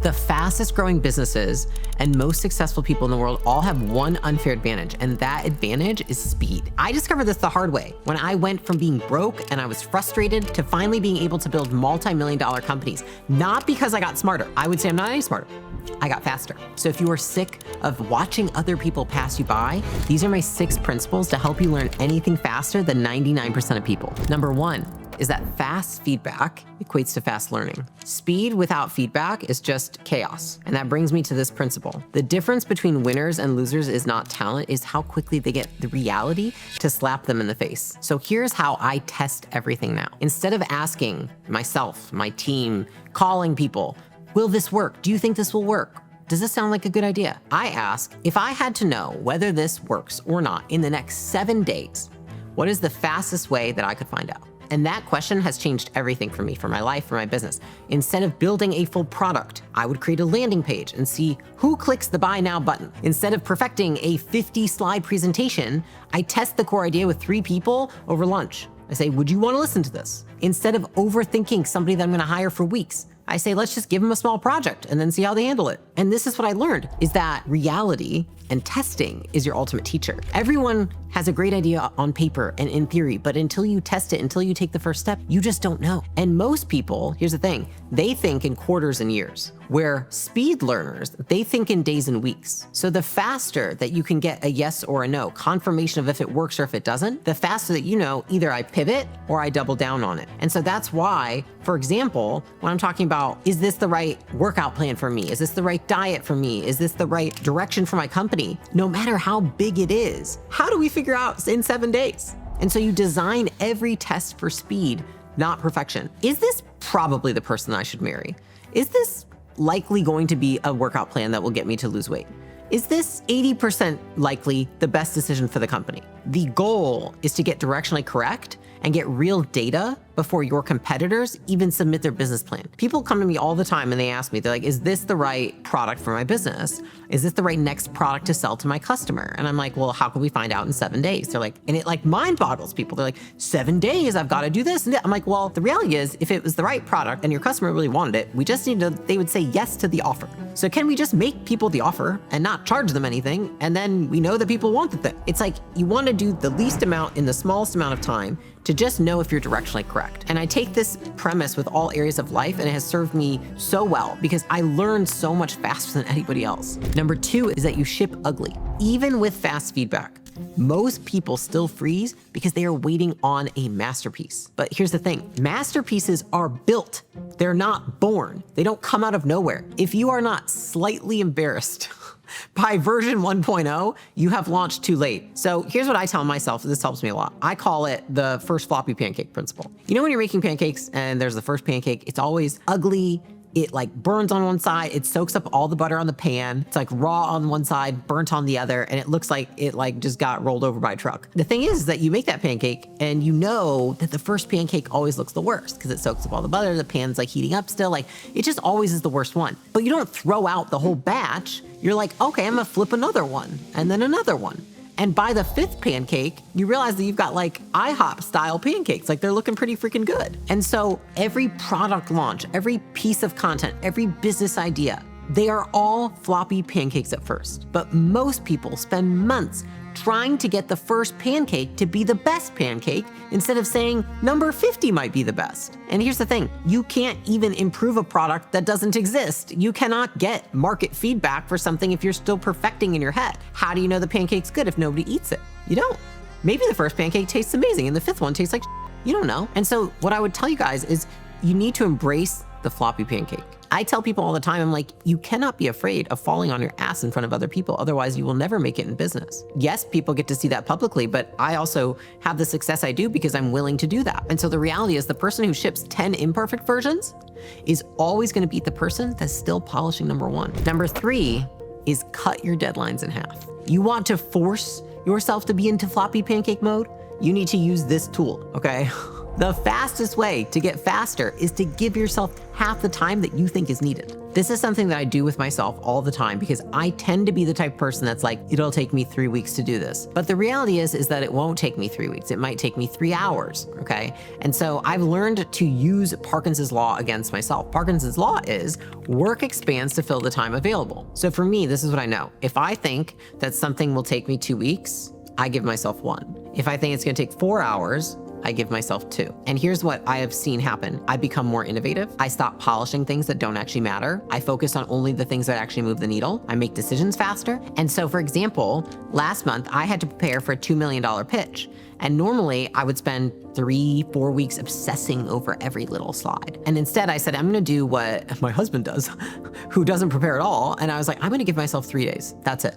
The fastest growing businesses and most successful people in the world all have one unfair advantage, and that advantage is speed. I discovered this the hard way when I went from being broke and I was frustrated to finally being able to build multi-million-dollar companies. Not because I got smarter. I would say I'm not any smarter. I got faster. So if you are sick of watching other people pass you by, these are my 6 principles to help you learn anything faster than 99% of people. Number 1 is that fast feedback equates to fast learning. Speed without feedback is just chaos. And that brings me to this principle. The difference between winners and losers is not talent, is how quickly they get the reality to slap them in the face. So here's how I test everything now. Instead of asking myself, my team, calling people, will this work? Do you think this will work? Does this sound like a good idea? I ask, if I had to know whether this works or not in the next 7 days, what is the fastest way that I could find out? And that question has changed everything for me, for my life, for my business. Instead of building a full product, I would create a landing page and see who clicks the buy now button. Instead of perfecting a 50-slide presentation, I test the core idea with 3 people over lunch. I say, would you want to listen to this? Instead of overthinking somebody that I'm going to hire for weeks, I say, let's just give them a small project and then see how they handle it. And this is what I learned, is that reality and testing is your ultimate teacher. Everyone has a great idea on paper and in theory, but until you test it, until you take the first step, you just don't know. And most people, here's the thing, they think in quarters and years, where speed learners, they think in days and weeks. So the faster that you can get a yes or a no, confirmation of if it works or if it doesn't, the faster that you know, either I pivot or I double down on it. And so that's why, for example, when I'm talking about, is this the right workout plan for me? Is this the right diet for me? Is this the right direction for my company? No matter how big it is, how do we figure out in 7 days? And so you design every test for speed, not perfection. Is this probably the person I should marry? Is this likely going to be a workout plan that will get me to lose weight? Is this 80% likely the best decision for the company? The goal is to get directionally correct and get real data before your competitors even submit their business plan. People come to me all the time and they ask me, they're like, is this the right product for my business? Is this the right next product to sell to my customer? And I'm like, well, how can we find out in 7 days? They're like, and it like mind boggles people. They're like, 7 days, I've got to do this. And I'm like, well, the reality is if it was the right product and your customer really wanted it, we just need to, they would say yes to the offer. So can we just make people the offer and not charge them anything? And then we know that people want the thing. It's like, you want to do the least amount in the smallest amount of time to just know if you're directionally correct. And I take this premise with all areas of life, and it has served me so well because I learned so much faster than anybody else. Number 2 is that you ship ugly. Even with fast feedback, most people still freeze because they are waiting on a masterpiece. But here's the thing, masterpieces are built. They're not born. They don't come out of nowhere. If you are not slightly embarrassed by version 1.0, you have launched too late. So here's what I tell myself, this helps me a lot. I call it the first floppy pancake principle. You know when you're making pancakes and there's the first pancake, it's always ugly, it like burns on one side, it soaks up all the butter on the pan, it's like raw on one side, burnt on the other, and it looks like it like just got rolled over by a truck. The thing is that you make that pancake and you know that the first pancake always looks the worst because it soaks up all the butter, the pan's like heating up still, like it just always is the worst one. But you don't throw out the whole batch. You're like, okay, I'm gonna flip another one and then another one. And by the 5th pancake, you realize that you've got like IHOP style pancakes, like they're looking pretty freaking good. And so every product launch, every piece of content, every business idea, they are all floppy pancakes at first. But most people spend months trying to get the first pancake to be the best pancake instead of saying number 50 might be the best. And here's the thing, you can't even improve a product that doesn't exist. You cannot get market feedback for something if you're still perfecting in your head. How do you know the pancake's good if nobody eats it? You don't. Maybe the first pancake tastes amazing and the 5th one tastes like you don't know. And so what I would tell you guys is you need to embrace the floppy pancake. I tell people all the time, I'm like, you cannot be afraid of falling on your ass in front of other people. Otherwise, you will never make it in business. Yes, people get to see that publicly, but I also have the success I do because I'm willing to do that. And so the reality is the person who ships 10 imperfect versions is always going to beat the person that's still polishing number 1. Number 3 is cut your deadlines in half. You want to force yourself to be into floppy pancake mode? You need to use this tool, okay? The fastest way to get faster is to give yourself half the time that you think is needed. This is something that I do with myself all the time because I tend to be the type of person that's like, it'll take me 3 weeks to do this. But the reality is that it won't take me 3 weeks. It might take me 3 hours, okay? And so I've learned to use Parkinson's law against myself. Parkinson's law is work expands to fill the time available. So for me, this is what I know. If I think that something will take me 2 weeks, I give myself 1. If I think it's gonna take 4 hours, I give myself 2. And here's what I have seen happen. I become more innovative. I stop polishing things that don't actually matter. I focus on only the things that actually move the needle. I make decisions faster. And so for example, last month I had to prepare for a $2 million pitch. And normally I would spend 3-4 weeks obsessing over every little slide. And instead I said, I'm gonna do what my husband does, who doesn't prepare at all. And I was like, I'm gonna give myself 3 days. That's it.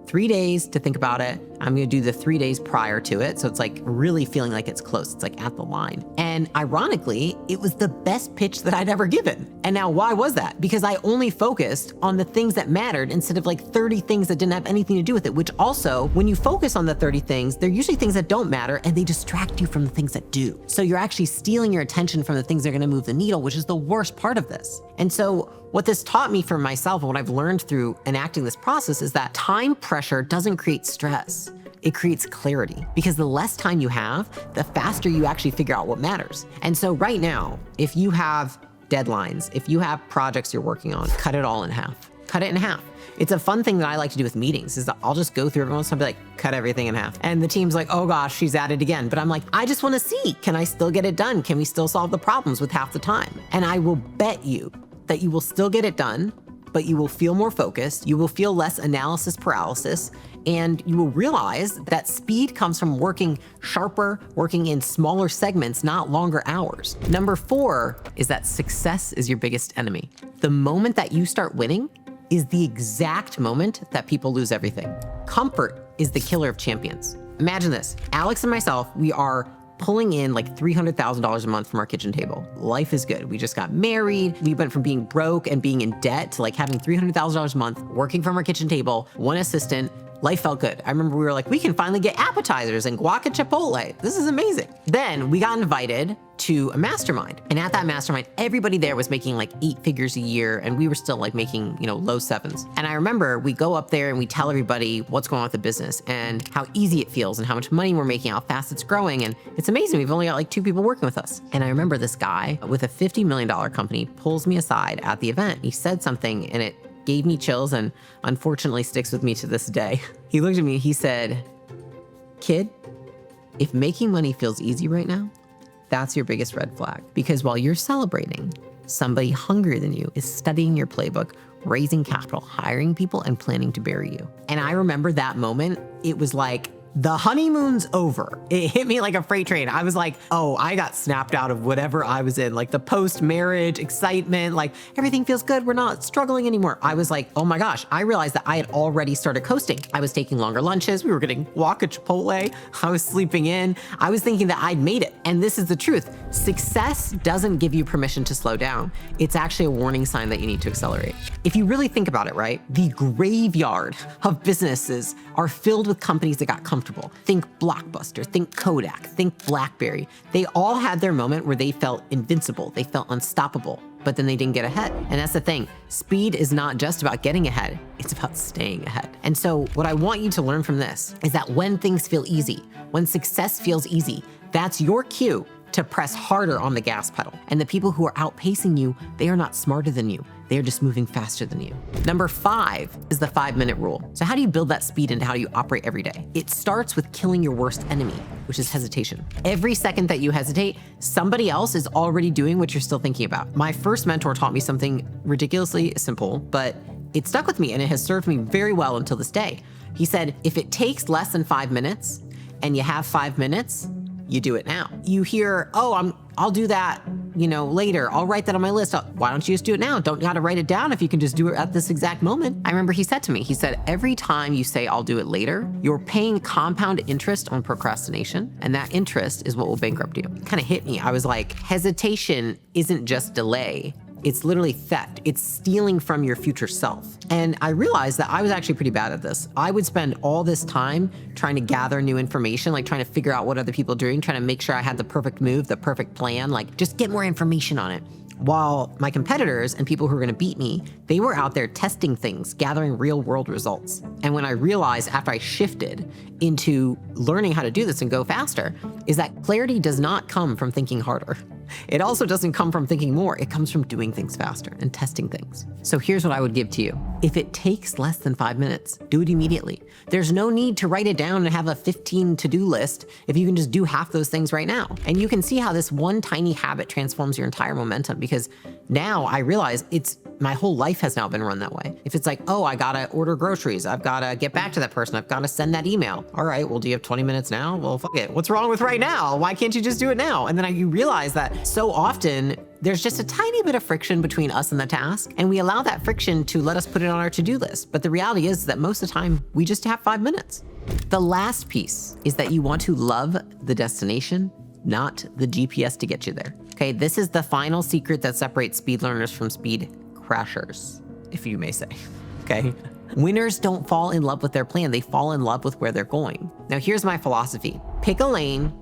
3 days to think about it. I'm gonna do the 3 days prior to it. So it's like really feeling like it's close. It's like at the line. And ironically, it was the best pitch that I'd ever given. And now why was that? Because I only focused on the things that mattered instead of like 30 things that didn't have anything to do with it, which also, when you focus on the 30 things, they're usually things that don't matter and they distract you from the things that do. So you're actually stealing your attention from the things that are gonna move the needle, which is the worst part of this. And so what this taught me for myself and what I've learned through enacting this process is that time pressure doesn't create stress. It creates clarity, because the less time you have, the faster you actually figure out what matters. And so right now, if you have deadlines, if you have projects you're working on, cut it all in half. Cut it in half. It's a fun thing that I like to do with meetings is that I'll just go through everyone's and be like, cut everything in half. And the team's like, oh gosh, she's at it again. But I'm like, I just wanna see, can I still get it done? Can we still solve the problems with half the time? And I will bet you that you will still get it done, but you will feel more focused, you will feel less analysis paralysis, and you will realize that speed comes from working sharper, working in smaller segments, not longer hours. Number 4 is that success is your biggest enemy. The moment that you start winning is the exact moment that people lose everything. Comfort is the killer of champions. Imagine this, Alex and myself, we are pulling in like $300,000 a month from our kitchen table. Life is good. We just got married. We went from being broke and being in debt to like having $300,000 a month, working from our kitchen table, 1 assistant. Life felt good. I remember we were like, we can finally get appetizers and guac at Chipotle. This is amazing. Then we got invited to a mastermind. And at that mastermind, everybody there was making like 8 figures a year, and we were still like making, low 7s. And I remember we go up there and we tell everybody what's going on with the business and how easy it feels and how much money we're making, how fast it's growing. And it's amazing. We've only got like 2 people working with us. And I remember this guy with a $50 million company pulls me aside at the event. He said something and it gave me chills and unfortunately sticks with me to this day. He looked at me, he said, kid, if making money feels easy right now, that's your biggest red flag. Because while you're celebrating, somebody hungrier than you is studying your playbook, raising capital, hiring people, and planning to bury you. And I remember that moment, it was like, the honeymoon's over. It hit me like a freight train. I was like, oh, I got snapped out of whatever I was in, like the post-marriage excitement, like everything feels good, we're not struggling anymore. I was like, oh my gosh, I realized that I had already started coasting. I was taking longer lunches, we were getting guac at Chipotle, I was sleeping in, I was thinking that I'd made it. And this is the truth. Success doesn't give you permission to slow down. It's actually a warning sign that you need to accelerate. If you really think about it, right? The graveyard of businesses are filled with companies that got comfortable. Think Blockbuster, think Kodak, think BlackBerry. They all had their moment where they felt invincible, they felt unstoppable, but then they didn't get ahead. And that's the thing, speed is not just about getting ahead, it's about staying ahead. And so what I want you to learn from this is that when things feel easy, when success feels easy, that's your cue to press harder on the gas pedal. And the people who are outpacing you, they are not smarter than you. They are just moving faster than you. Number 5 is the 5-minute rule. So how do you build that speed into how you operate every day? It starts with killing your worst enemy, which is hesitation. Every second that you hesitate, somebody else is already doing what you're still thinking about. My first mentor taught me something ridiculously simple, but it stuck with me and it has served me very well until this day. He said, if it takes less than 5 minutes and you have 5 minutes, you do it now. You hear, oh, I'll do that, later. I'll write that on my list. Why don't you just do it now? Don't gotta write it down if you can just do it at this exact moment. I remember he said to me, he said, every time you say I'll do it later, you're paying compound interest on procrastination, and that interest is what will bankrupt you. It kind of hit me. I was like, hesitation isn't just delay. It's literally theft. It's stealing from your future self. And I realized that I was actually pretty bad at this. I would spend all this time trying to gather new information, like trying to figure out what other people are doing, trying to make sure I had the perfect move, the perfect plan, like just get more information on it. While my competitors and people who were gonna beat me, they were out there testing things, gathering real world results. And when I realized after I shifted into learning how to do this and go faster, is that clarity does not come from thinking harder. It also doesn't come from thinking more. It comes from doing things faster and testing things. So here's what I would give to you. If it takes less than 5 minutes, do it immediately. There's no need to write it down and have a 15 to-do list if you can just do half those things right now. And you can see how this one tiny habit transforms your entire momentum, because now I realize my whole life has now been run that way. If it's like, oh, I gotta order groceries, I've gotta get back to that person, I've gotta send that email. All right, well, do you have 20 minutes now? Well, fuck it. What's wrong with right now? Why can't you just do it now? And then you realize that so often there's just a tiny bit of friction between us and the task, and we allow that friction to let us put it on our to-do list. But the reality is that most of the time, we just have 5 minutes. The last piece is that you want to love the destination, not the GPS to get you there. Okay, this is the final secret that separates speed learners from speed crashers, if you may say, okay? Winners don't fall in love with their plan, they fall in love with where they're going. Now, here's my philosophy. Pick a lane,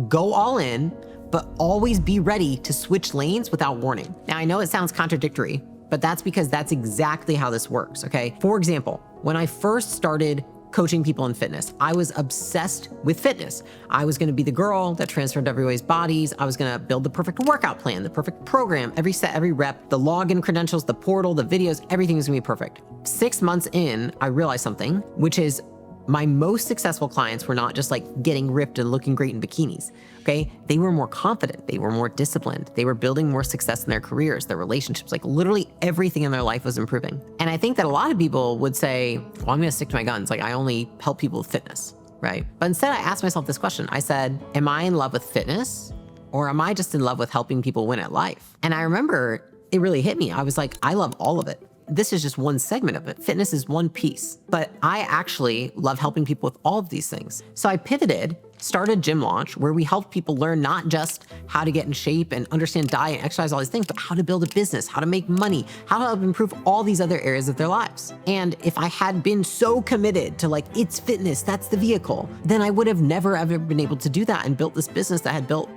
go all in, but always be ready to switch lanes without warning. Now, I know it sounds contradictory, but that's because that's exactly how this works, okay? For example, when I first started coaching people in fitness, I was obsessed with fitness. I was gonna be the girl that transformed everybody's bodies. I was gonna build the perfect workout plan, the perfect program, every set, every rep, the login credentials, the portal, the videos, everything was gonna be perfect. 6 months in, I realized something, which is my most successful clients were not just like getting ripped and looking great in bikinis, okay? They were more confident, they were more disciplined, they were building more success in their careers, their relationships, like literally everything in their life was improving. And I think that a lot of people would say, well, I'm gonna stick to my guns, like I only help people with fitness, right? But instead I asked myself this question. I said, am I in love with fitness, or am I just in love with helping people win at life? And I remember it really hit me. I was like, I love all of it. This is just one segment of it. Fitness is one piece, but I actually love helping people with all of these things. So I pivoted, started Gym Launch, where we help people learn not just how to get in shape and understand diet and exercise, all these things, but how to build a business, how to make money, how to help improve all these other areas of their lives. And if I had been so committed to like, it's fitness, that's the vehicle, then I would have never ever been able to do that and built this business that had built,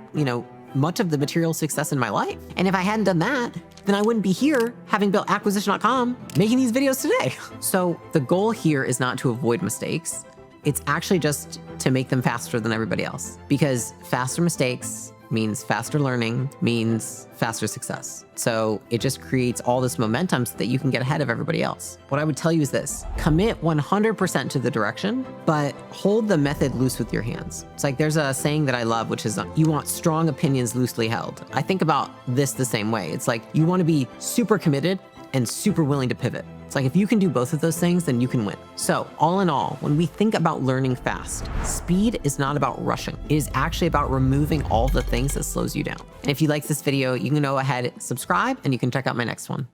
much of the material success in my life. And if I hadn't done that, then I wouldn't be here having built acquisition.com, making these videos today. So the goal here is not to avoid mistakes. It's actually just to make them faster than everybody else, because faster mistakes means faster learning, means faster success. So it just creates all this momentum so that you can get ahead of everybody else. What I would tell you is this: commit 100% to the direction, but hold the method loose with your hands. It's like there's a saying that I love, which is you want strong opinions loosely held. I think about this the same way. It's like you want to be super committed and super willing to pivot. It's like if you can do both of those things, then you can win. So all in all, when we think about learning fast, speed is not about rushing. It is actually about removing all the things that slows you down. And if you like this video, you can go ahead, subscribe, and you can check out my next one.